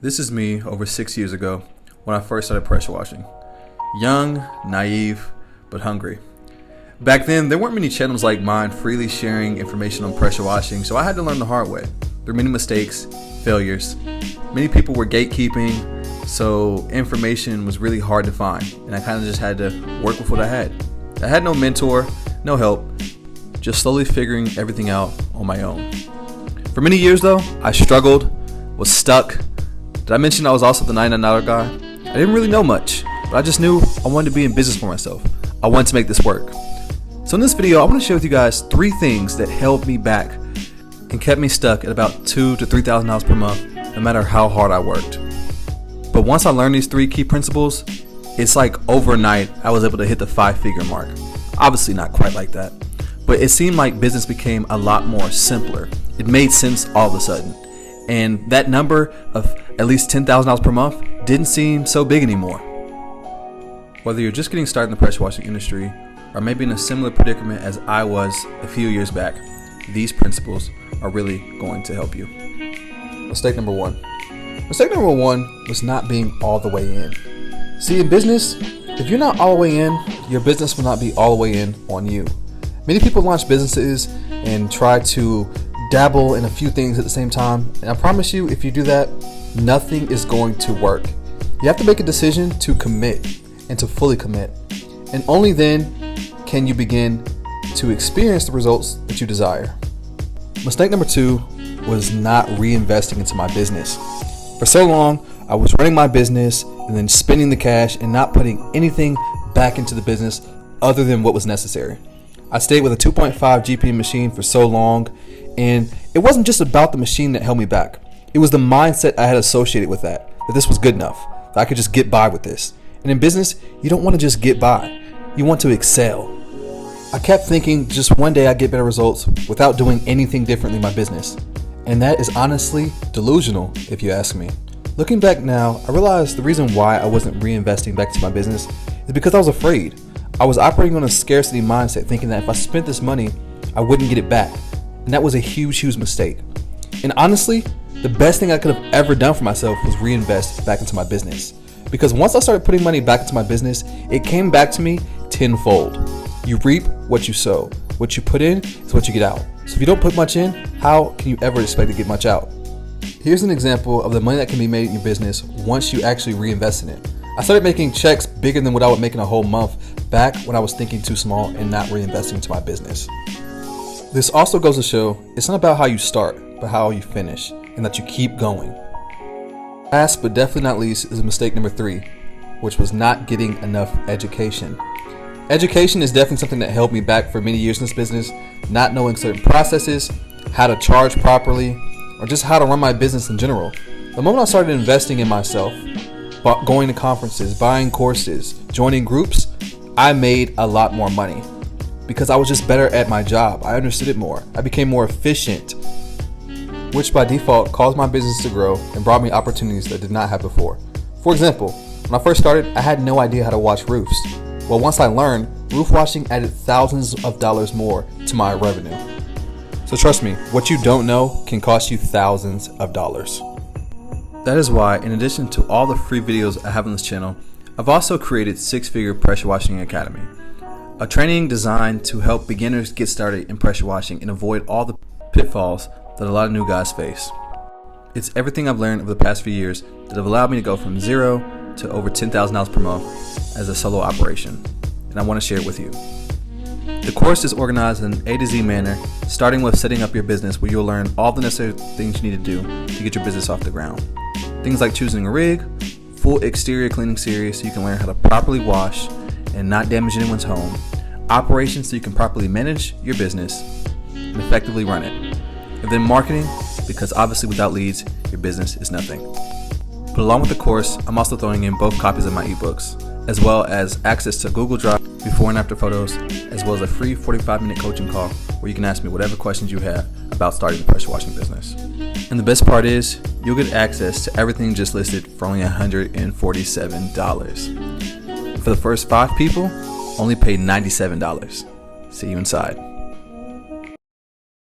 This is me over 6 years ago when I first started pressure washing. Young, naive, but hungry. Back then, there weren't many channels like mine freely sharing information on pressure washing, so I had to learn the hard way. There were many mistakes, failures. Many people were gatekeeping, so information was really hard to find, and I kind of just had to work with what I had. I had no mentor, no help, just slowly figuring everything out on my own. For many years though, I struggled, was stuck. Did I mention I was also the $99 guy? I didn't really know much, but I just knew I wanted to be in business for myself. I wanted to make this work. So in this video, I want to share with you guys 3 things that held me back and kept me stuck at about $2,000 to $3,000 per month, no matter how hard I worked. But once I learned these 3 key principles, it's like overnight I was able to hit the 5-figure mark. Obviously not quite like that, but it seemed like business became a lot more simpler. It made sense all of a sudden. And that number of at least $10,000 per month didn't seem so big anymore. Whether you're just getting started in the pressure washing industry or maybe in a similar predicament as I was a few years back, these principles are really going to help you. Mistake number 1. Mistake number 1 was not being all the way in. See, in business, if you're not all the way in, your business will not be all the way in on you. Many people launch businesses and try to dabble in a few things at the same time, and I promise you, if you do that, nothing is going to work. You have to make a decision to commit and to fully commit, and only then can you begin to experience the results that you desire. Mistake number 2 was not reinvesting into my business. For so long, I was running my business and then spending the cash and not putting anything back into the business other than what was necessary. I stayed with a 2.5 GPM machine for so long, and it wasn't just about the machine that held me back. It was the mindset I had associated with that this was good enough, that I could just get by with this. And in business, you don't want to just get by. You want to excel. I kept thinking just one day I'd get better results without doing anything differently in my business. And that is honestly delusional, if you ask me. Looking back now, I realized the reason why I wasn't reinvesting back into my business is because I was afraid. I was operating on a scarcity mindset, thinking that if I spent this money, I wouldn't get it back. And that was a huge mistake. And honestly, the best thing I could have ever done for myself was reinvest back into my business. Because once I started putting money back into my business, it came back to me tenfold. You reap what you sow. What you put in is what you get out. So if you don't put much in, how can you ever expect to get much out? Here's an example of the money that can be made in your business once you actually reinvest in it. I started making checks bigger than what I would make in a whole month back when I was thinking too small and not reinvesting into my business. This also goes to show it's not about how you start, but how you finish, and that you keep going. Last but definitely not least is mistake number 3, which was not getting enough education. Education is definitely something that held me back for many years in this business, not knowing certain processes, how to charge properly, or just how to run my business in general. The moment I started investing in myself, going to conferences, buying courses, joining groups, I made a lot more money because I was just better at my job. I understood it more. I became more efficient, which by default caused my business to grow and brought me opportunities that I did not have before. For example, when I first started, I had no idea how to wash roofs. Well, once I learned, roof washing added thousands of dollars more to my revenue. So trust me, what you don't know can cost you thousands of dollars. That is why, in addition to all the free videos I have on this channel, I've also created 6-Figure Pressure Washing Academy, a training designed to help beginners get started in pressure washing and avoid all the pitfalls that a lot of new guys face. It's everything I've learned over the past few years that have allowed me to go from 0 to over $10,000 per month as a solo operation, and I want to share it with you. The course is organized in an A to Z manner, starting with setting up your business, where you'll learn all the necessary things you need to do to get your business off the ground. Things like choosing a rig, full exterior cleaning series so you can learn how to properly wash and not damage anyone's home, operations so you can properly manage your business and effectively run it, and then marketing, because obviously without leads, your business is nothing. But along with the course, I'm also throwing in both copies of my ebooks, as well as access to Google Drive, before and after photos, as well as a free 45-minute coaching call where you can ask me whatever questions you have about starting a pressure washing business. And the best part is, you'll get access to everything just listed for only $147. For the first 5 people, only pay $97. See you inside.